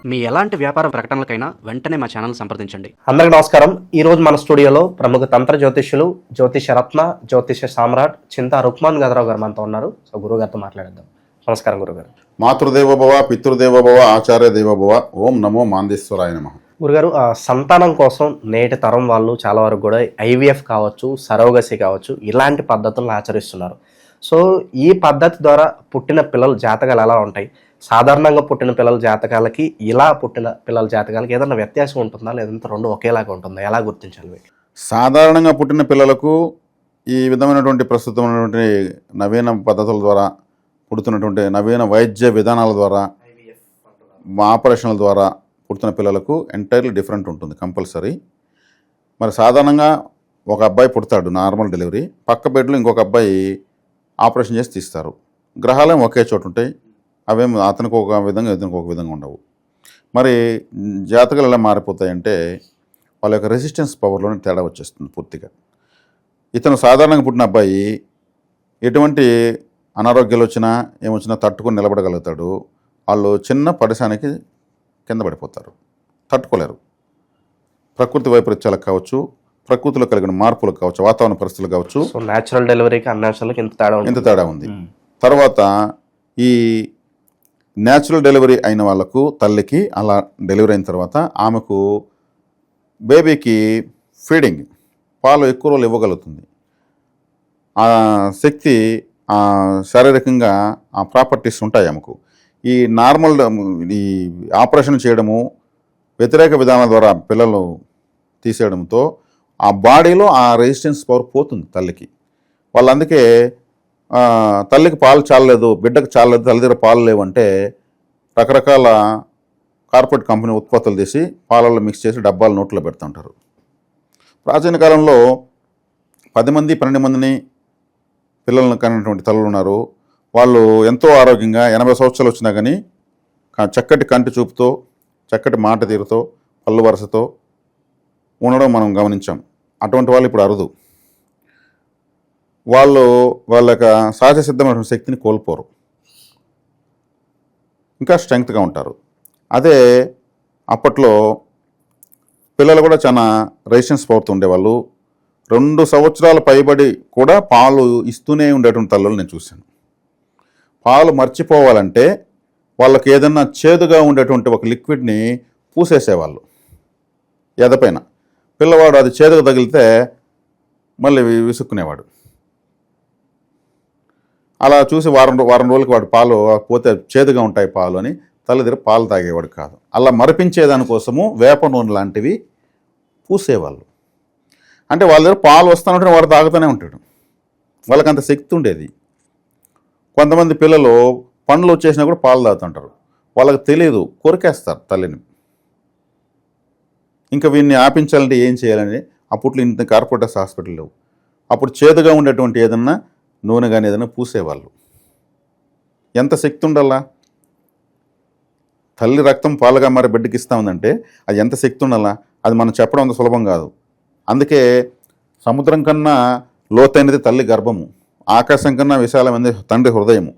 మీ ఎలాంటి వ్యాపార ప్రకటనలకైనా వెంటనే మా ఛానల్ సంప్రదించండి. అందరికీ నమస్కారం. ఈరోజు మన స్టూడియోలో ప్రముఖ తంత్ర జ్యోతిష్యులు, జ్యోతిష రత్న, జ్యోతిష సామ్రాట్ చింతా రుక్మాన్ గదరావు గారు మనతో ఉన్నారు. సో గురుగారితో మాట్లాడేద్దాం. నమస్కారం గురుగారు. మాతృదేవోభవ, పితృదేవోభవ, ఆచార్య దేవోభవ. ఓం నమో మాందేశ్వరాయ నమః. గురుగారు, సంతానం కోసం నేటి తరం వాళ్ళు చాలా వరకు కూడా ఐవీఎఫ్ కావచ్చు, సరోగసి కావచ్చు, ఇలాంటి పద్ధతులను ఆచరిస్తున్నారు. సో ఈ పద్ధతి ద్వారా పుట్టిన పిల్లల జాతకాలు ఎలా ఉంటాయి? సాధారణంగా పుట్టిన పిల్లల జాతకాలకి, ఇలా పుట్టిన పిల్లల జాతకాలకి ఏదైనా వ్యత్యాసం ఉంటుందా, లేదంటే రెండు ఒకేలాగా ఉంటుందా? ఎలా గుర్తించాలి? సాధారణంగా పుట్టిన పిల్లలకు ఈ విధమైనటువంటి ప్రస్తుతమైనటువంటి నవీన పద్ధతుల ద్వారా, పుడుతున్నటువంటి నవీన వైద్య విధానాల ద్వారా, ఆపరేషన్ల ద్వారా పుడుతున్న పిల్లలకు ఎంటైర్లీ డిఫరెంట్ ఉంటుంది కంపల్సరీ. మరి సాధారణంగా ఒక అబ్బాయి పుడతాడు నార్మల్ డెలివరీ, పక్క బెడ్లో ఇంకొక అబ్బాయి ఆపరేషన్ చేసి తీస్తారు. గ్రహాలేం ఒకే చోటు ఉంటాయి, అవేం అతనికి ఒక విధంగా ఇతనికి ఒక విధంగా ఉండవు. మరి జాతకాలు ఎలా మారిపోతాయంటే వాళ్ళ యొక్క రెసిస్టెన్స్ పవర్లోనే తేడా వచ్చేస్తుంది పూర్తిగా. ఇతను సాధారణంగా పుట్టిన అబ్బాయి ఎటువంటి అనారోగ్యాలు వచ్చినా ఏమొచ్చినా తట్టుకొని నిలబడగలుగుతాడు. వాళ్ళు చిన్న పడిశానికి కింద పడిపోతారు, తట్టుకోలేరు. ప్రకృతి వైపరీత్యాలకు కావచ్చు, ప్రకృతిలో కలిగిన మార్పులకు కావచ్చు, వాతావరణ పరిస్థితులు కావచ్చు. సో న్యాచురల్ డెలివరీకి అన్యాచురల్కి ఇంత తేడా ఉంది. తర్వాత ఈ న్యాచురల్ డెలివరీ అయిన వాళ్ళకు, తల్లికి అలా డెలివరీ అయిన తర్వాత ఆమెకు బేబీకి ఫీడింగ్ పాలు ఎక్కువ రోజులు ఇవ్వగలుగుతుంది. ఆ శక్తి, శారీరకంగా ఆ ప్రాపర్టీస్ ఉంటాయి ఆమెకు. ఈ నార్మల్ ఈ ఆపరేషన్ చేయడము, వ్యతిరేక విధానాల ద్వారా పిల్లలు తీసేయడంతో ఆ బాడీలో ఆ రెసిస్టెన్స్ పవర్ పోతుంది తల్లికి. వాళ్ళు అందుకే తల్లికి పాలు చాలలేదు, బిడ్డకు చాలలేదు, తల్లి దగ్గర పాలు లేవంటే రకరకాల కార్పొరేట్ కంపెనీ ఉత్పత్తులు తీసి పాలల్లో మిక్స్ చేసి డబ్బాలు నోట్లో పెడుతుంటారు. ప్రాచీన కాలంలో 10 మంది 12 మందిని పిల్లలను కన్నటువంటి తల్లులు ఉన్నారు. వాళ్ళు ఎంతో ఆరోగ్యంగా 80 సంవత్సరాలు వచ్చినా కానీ చక్కటి కంటి చూపుతో, చక్కటి మాట తీరుతో, పళ్ళు వరుసతో ఉండడం మనం గమనించాం. అటువంటి వాళ్ళు ఇప్పుడు అరుదు. వాళ్ళు వాళ్ళ యొక్క సహజ సిద్ధమైన శక్తిని కోల్పోరు, ఇంకా స్ట్రెంగ్త్గా ఉంటారు. అదే అప్పట్లో పిల్లలు కూడా చాలా రెసిస్టెన్స్ పవర్తో ఉండేవాళ్ళు. 2 సంవత్సరాల పైబడి కూడా పాలు ఇస్తూనే ఉండేటువంటి తల్లులు నేను చూశాను. పాలు మర్చిపోవాలంటే వాళ్ళకి ఏదన్నా చేదుగా ఉండేటువంటి ఒక లిక్విడ్ని పూసేసేవాళ్ళు ఎదపైన. పిల్లవాడు అది చేదుగా తగిలితే మళ్ళీ విసుక్కునేవాడు. అలా చూసి వారం రోజులకి వాడు పాలు పోతే చేదుగా ఉంటాయి పాలు అని తల్లి దగ్గర పాలు తాగేవాడు కాదు. అలా మరిపించేదానికోసము వేప నూనె లాంటివి పూసేవాళ్ళు. అంటే వాళ్ళ దగ్గర పాలు వస్తానంటే వాడు తాగుతూనే ఉంటాడు. వాళ్ళకంత శక్తి ఉండేది. కొంతమంది పిల్లలు పండ్లు వచ్చేసినా కూడా పాలు తాగుతుంటారు. వాళ్ళకి తెలియదు, కొరికేస్తారు తల్లిని. ఇంకా వీడిని ఆపించాలంటే ఏం చేయాలని అప్పట్లో ఇంత కార్పొరేటర్స్ హాస్పిటల్ లేవు. అప్పుడు చేదుగా ఉండేటువంటి ఏదన్నా నూనె కానీ ఏదైనా పూసేవాళ్ళు. ఎంత శక్తి ఉండాలా? తల్లి రక్తం పాలుగా మరి బిడ్డకి ఇస్తా ఉందంటే అది ఎంత శక్తి ఉండాలా? అది మనం చెప్పడం అంత సులభం కాదు. అందుకే సముద్రం కన్నా లోతైనది తల్లి గర్భము, ఆకాశం కన్నా విశాలమైనది తండ్రి హృదయము.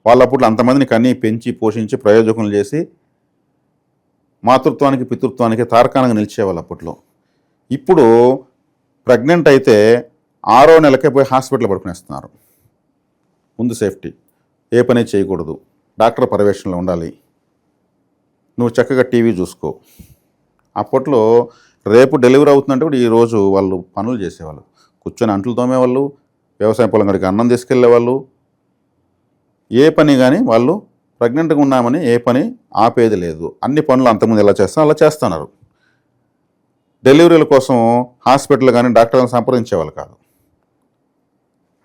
వాళ్ళప్పుడు అంతమందిని కని పెంచి పోషించి ప్రయోజకులు చేసి మాతృత్వానికి పితృత్వానికి తార్కాణంగా నిలిచేవాళ్ళు అప్పట్లో. ఇప్పుడు ప్రెగ్నెంట్ అయితే 6వ నెలకే పోయి హాస్పిటల్ పడుకునేస్తున్నారు. ముందు సేఫ్టీ, ఏ పని చేయకూడదు, డాక్టర్ పర్యవేక్షణలో ఉండాలి, నువ్వు చక్కగా టీవీ చూసుకో. అప్పట్లో రేపు డెలివరీ అవుతుందంటే కూడా ఈరోజు వాళ్ళు పనులు చేసేవాళ్ళు, కూర్చొని అంట్లు తోమేవాళ్ళు, వ్యవసాయ పొలం గడికి అన్నం తీసుకెళ్లేవాళ్ళు. ఏ పని కానీ వాళ్ళు ప్రెగ్నెంట్గా ఉన్నామని ఏ పని ఆపేది లేదు. అన్ని పనులు అంతకుముందు ఎలా చేస్తాం అలా చేస్తున్నారు. డెలివరీల కోసం హాస్పిటల్ కానీ డాక్టర్లను సంప్రదించేవాళ్ళు కాదు.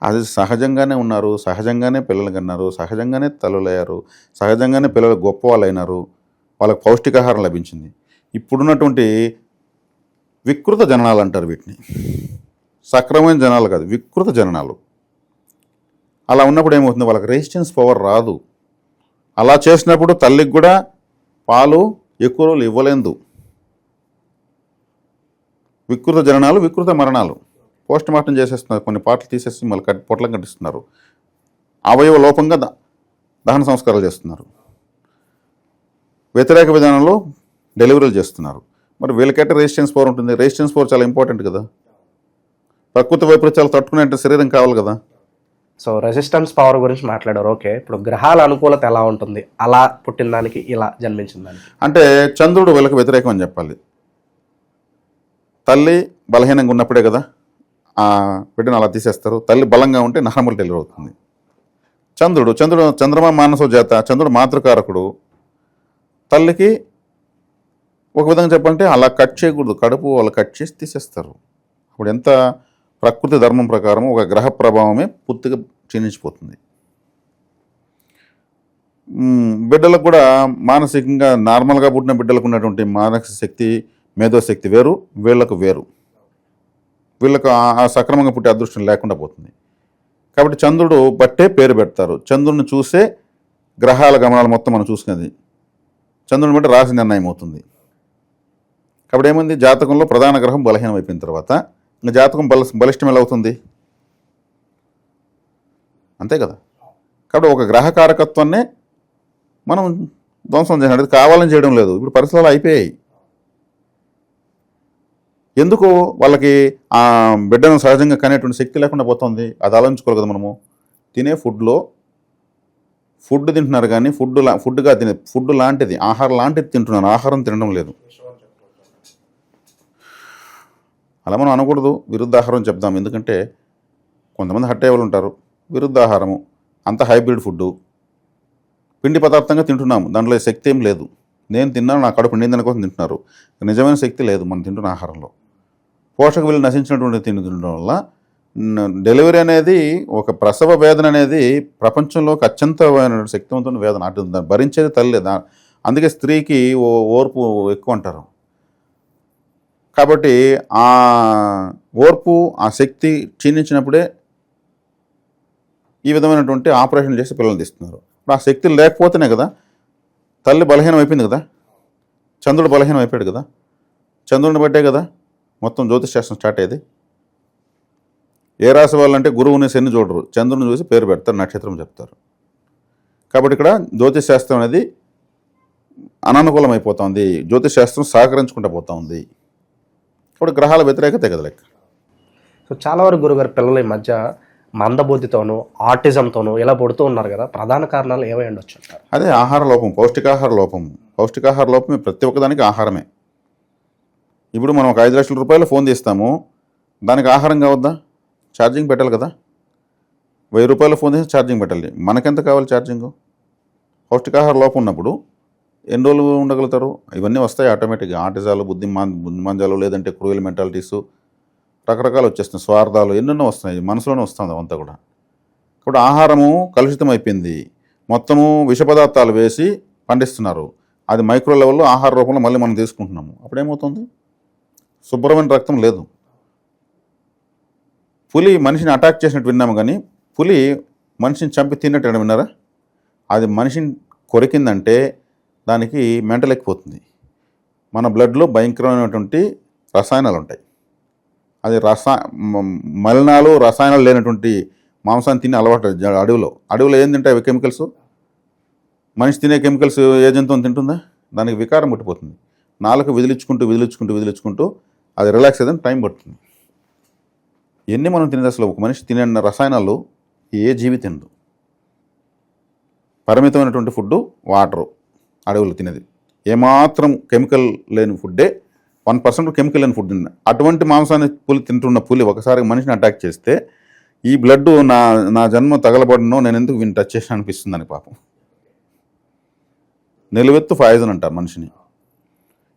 అది సహజంగానే ఉన్నారు, సహజంగానే పిల్లలు కన్నారు, సహజంగానే తల్లులయ్యారు, సహజంగానే పిల్లలు గొప్పవాళ్ళు అయినారు, వాళ్ళకు పౌష్టికాహారం లభించింది. ఇప్పుడున్నటువంటి వికృత జననాలు అంటారు వీటిని. సక్రమైన జనాలు కాదు, వికృత జననాలు. అలా ఉన్నప్పుడు ఏమవుతుంది, వాళ్ళకి రెసిస్టెన్స్ పవర్ రాదు. అలా చేసినప్పుడు తల్లికి కూడా పాలు ఎక్కువ రోజులు ఇవ్వలేదు. వికృత జననాలు, వికృత మరణాలు. పోస్ట్ మార్టం చేసేస్తున్నారు, కొన్ని పాటలు తీసేసి మళ్ళీ పొట్లం కట్టిస్తున్నారు. అవయవ లోపంగా దహన సంస్కారాలు చేస్తున్నారు. వ్యతిరేక విధానంలో డెలివరీలు చేస్తున్నారు. మరి వీళ్ళకైతే రెసిస్టెన్స్ పవర్ ఉంటుంది. రెసిస్టెన్స్ పవర్ చాలా ఇంపార్టెంట్ కదా. ప్రకృతి వైపరీత్యాలు తట్టుకునే శరీరం కావాలి కదా. సో రెసిస్టెన్స్ పవర్ గురించి మాట్లాడారు. ఓకే, ఇప్పుడు గ్రహాల అనుకూలత ఎలా ఉంటుంది అలా పుట్టిన దానికి ఇలా జన్మించిన దానికి? అంటే చంద్రుడు వీళ్ళకి వ్యతిరేకం అని చెప్పాలి. తల్లి బలహీనంగా ఉన్నప్పుడే కదా ఆ బిడ్డను అలా తీసేస్తారు. తల్లి బలంగా ఉంటే నార్మల్ డెలివరీ అవుతుంది. చంద్రుడు చంద్రమా మానసో జాత, చంద్రుడు మాతృకారకుడు. తల్లికి ఒక విధంగా చెప్పాలంటే అలా కట్ చేయకూడదు, కడుపు వాళ్ళు కట్ చేసి తీసేస్తారు. అప్పుడు ఎంత ప్రకృతి ధర్మం ప్రకారం ఒక గ్రహ ప్రభావమే పూర్తిగా క్షీణించిపోతుంది. బిడ్డలకు కూడా మానసికంగా నార్మల్గా పుట్టిన బిడ్డలకు ఉన్నటువంటి మానసిక శక్తి, మేధోశక్తి వేరు, వీళ్ళకు వేరు. వీళ్ళకు ఆ సక్రమంగా పుట్టే అదృష్టం లేకుండా పోతుంది. కాబట్టి చంద్రుడు బట్టే పేరు పెడతారు. చంద్రుడిని చూసే గ్రహాల గమనాలు మొత్తం మనం చూసుకునేది. చంద్రుడిని బట్టి రాశి నిర్ణయం అవుతుంది. కాబట్టి ఏమైంది, జాతకంలో ప్రధాన గ్రహం బలహీనం అయిపోయిన తర్వాత ఇంకా జాతకం బలిష్టం ఎలా అవుతుంది? అంతే కదా. కాబట్టి ఒక గ్రహ కారకత్వాన్నే మనం ధ్వంసం చేయడం కావాలని చేయడం లేదు. ఇప్పుడు పరిస్థితులు అయిపోయాయి. ఎందుకు వాళ్ళకి ఆ బిడ్డను సహజంగా కనేటువంటి శక్తి లేకుండా పోతుంది? అది ఆలోచించుకోవాలి కదా మనము. తినే ఫుడ్ తింటున్నారు కానీ ఫుడ్గా తినే ఫుడ్ లాంటిది, ఆహారం లాంటిది తింటున్నారు, ఆహారం తినడం లేదు. అలా మనం అనకూడదు, విరుద్ధాహారం చెప్దాం. ఎందుకంటే కొంతమంది హట్టేవాళ్ళు ఉంటారు. విరుద్ధాహారము అంత హైబ్రిడ్ ఫుడ్డు, పిండి పదార్థంగా తింటున్నాము, దాంట్లో శక్తి ఏం లేదు. నేను తిన్నాను, నా కడుపు నిందన కోసం తింటున్నారు. నిజమైన శక్తి లేదు మనం తింటున్న ఆహారంలో. పోషక విలువ నశించినటువంటి తిండి తినడం వల్ల డెలివరీ అనేది, ఒక ప్రసవ వేదన అనేది ప్రపంచంలోకి అత్యంతమైన శక్తివంతమైన వేదన. అటు దాన్ని భరించేది తల్లి. అందుకే స్త్రీకి ఓర్పు ఎక్కువ అంటారు. కాబట్టి ఆ ఓర్పు, ఆ శక్తి క్షీణించినప్పుడే ఈ విధమైనటువంటి ఆపరేషన్ చేసి పిల్లల్ని తీస్తున్నారు. ఇప్పుడు ఆ శక్తి లేకపోతేనే కదా తల్లి బలహీనం అయిపోయింది కదా, చంద్రుడు బలహీనం అయిపోయాడు కదా. చంద్రుడిని బట్టే కదా మొత్తం జ్యోతిష్ శాస్త్రం స్టార్ట్ అయ్యేది. ఏ రాశి వాళ్ళంటే గురువుని శని చూడరు, చంద్రుని చూసి పేరు పెడతారు, నక్షత్రం చెప్తారు. కాబట్టి ఇక్కడ జ్యోతిష్ శాస్త్రం అనేది అననుకూలం అయిపోతుంది, జ్యోతిష్ శాస్త్రం సహకరించుకుంటూ పోతూ ఉంది. ఇప్పుడు గ్రహాల వ్యతిరేకత కదా లెక్క. సో చాలా వరకు గురుగారు పిల్లలు ఈ మధ్య మందబుద్ధితోనూ ఆటిజంతోనూ ఇలా పుడుతూ ఉన్నారు కదా, ప్రధాన కారణాలు ఏమై ఉండొచ్చు? అదే ఆహార లోపం, పౌష్టికాహార లోపం. పౌష్టికాహార లోపం ప్రతి ఒక్కదానికి ఆహారమే. ఇప్పుడు మనం ఒక 5 లక్షల రూపాయలు ఫోన్ తీస్తాము, దానికి ఆహారం కావద్దా? ఛార్జింగ్ పెట్టాలి కదా. 1000 రూపాయల ఫోన్ తీసి ఛార్జింగ్ పెట్టాలి. మనకెంత కావాలి ఛార్జింగు? పౌష్టికాహార లోపం ఉన్నప్పుడు ఎన్ని రోజులు ఉండగలుగుతారు? ఇవన్నీ వస్తాయి ఆటోమేటిక్గా. ఆటిజాలు, బుద్ధిమాంద్యాలు, లేదంటే క్రూయల్ మెంటాలిటీసు, రకరకాలు వచ్చేస్తున్నాయి, స్వార్థాలు ఎన్నెన్నో వస్తున్నాయి, మనసులోనే వస్తుంది అంతా కూడా. ఇప్పుడు ఆహారము కలుషితం అయిపోయింది, మొత్తము విష పదార్థాలు వేసి పండిస్తున్నారు. అది మైక్రో లెవెల్లో ఆహార రూపంలో మళ్ళీ మనం తీసుకుంటున్నాము. అప్పుడేమవుతుంది? శుభ్రమైన రక్తం లేదు. పులి మనిషిని అటాక్ చేసినట్టు విన్నాము, కానీ పులి మనిషిని చంపి తిన్నట్టు విన్నారా? అది మనిషిని కొరికిందంటే దానికి మెంటల్ ఎక్కిపోతుంది. మన బ్లడ్లో భయంకరమైనటువంటి రసాయనాలు ఉంటాయి. అది మలినాలు, రసాయనాలు లేనటువంటి మాంసాన్ని తిని అలవాటు. అడవిలో ఏం తింటాయి అవి కెమికల్స్? మనిషి తినే కెమికల్స్ ఏ జంతువుని తింటుందా? దానికి వికారం పుట్టిపోతుంది. నాలుక విదిలించుకుంటూ అది రిలాక్స్ అయ్యేదని టైం పడుతుంది. ఎన్ని మనం తినేది అసలు ఒక మనిషి తినే రసాయనాలు ఏ జీవి తినదు. పరిమితమైనటువంటి ఫుడ్డు, వాటరు, అడవులు తినేది. ఏమాత్రం కెమికల్ లేని ఫుడ్డే, 1% కెమికల్ లేని ఫుడ్ తిన్న. అటువంటి మాంసాన్ని తింటున్న పులి ఒకసారి మనిషిని అటాక్ చేస్తే ఈ బ్లడ్ నా జన్మ తగలబడనో, నేను ఎందుకు వీని టచ్ చేసిన అనిపిస్తుందని పాపం. నిలువెత్తు పాయిజన్ అంటారు మనిషిని.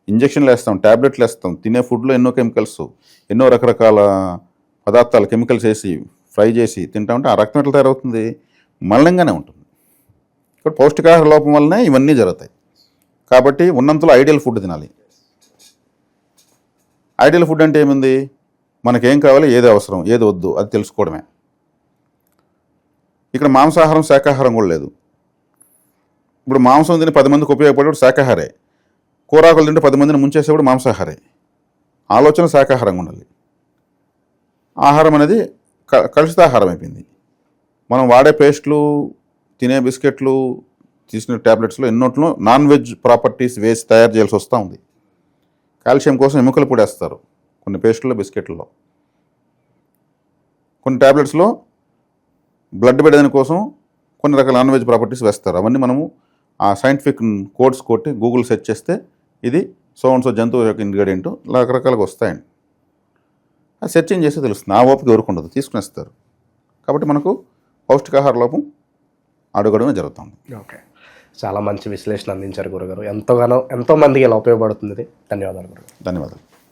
ఇంజక్షన్లు వేస్తాం, ట్యాబ్లెట్లు వేస్తాం, తినే ఫుడ్లో ఎన్నో కెమికల్స్, ఎన్నో రకరకాల పదార్థాలు కెమికల్స్ వేసి ఫ్రై చేసి తింటామంటే ఆ రక్తం ఎట్లా తయారవుతుంది? మలినంగానే ఉంటుంది. ఇప్పుడు పౌష్టికాహార లోపం వల్లనే ఇవన్నీ జరుగుతాయి. కాబట్టి ఉన్నంతలో ఐడియల్ ఫుడ్ తినాలి. ఐడియల్ ఫుడ్ అంటే ఏముంది? మనకేం కావాలి, ఏది అవసరం, ఏది వద్దు అది తెలుసుకోవడమే. ఇక్కడ మాంసాహారం, శాకాహారం కూడా లేదు. ఇప్పుడు మాంసం తిని 10 మందికి ఉపయోగపడేవాడు శాకాహారే, కూరాకులు తింటే 10 మందిని ముంచేసేవాడు మాంసాహారే. ఆలోచన శాకాహారంగా ఉండాలి. ఆహారం అనేది కలుషితాహారం అయిపోయింది. మనం వాడే పేస్ట్లు, తినే బిస్కెట్లు, తీసుకునే ట్యాబ్లెట్స్లో ఎన్నోట్లో నాన్ వెజ్ ప్రాపర్టీస్ వేసి తయారు చేయాల్సి వస్తూ ఉంది. కాల్షియం కోసం ఎముకలు పొడి వేస్తారు కొన్ని పేస్టుల్లో, బిస్కెట్లలో. కొన్ని ట్యాబ్లెట్స్లో బ్లడ్ పెట్టడానికి కోసం కొన్ని రకాల నాన్ వెజ్ ప్రాపర్టీస్ వేస్తారు. అవన్నీ మనము ఆ సైంటిఫిక్ కోడ్స్ కొట్టి గూగుల్ సెర్చ్ చేస్తే ఇది సో జంతువు యొక్క ఇంగ్రీడియంట్ రకరకాలుగా వస్తాయండి. అది సెర్చింగ్ చేస్తే తెలుస్తుంది. ఆ ఓపిక ఎవరికి ఉండదు, తీసుకునేస్తారు. కాబట్టి మనకు పౌష్టికాహార లోపం అడుగడమే జరుగుతుంది. ఓకే, చాలా మంచి విశ్లేషణ అందించారు గురుగారు. ఎంతో మందికి ఇలా ఉపయోగపడుతుంది. ధన్యవాదాలు గురుగారు. ధన్యవాదాలు.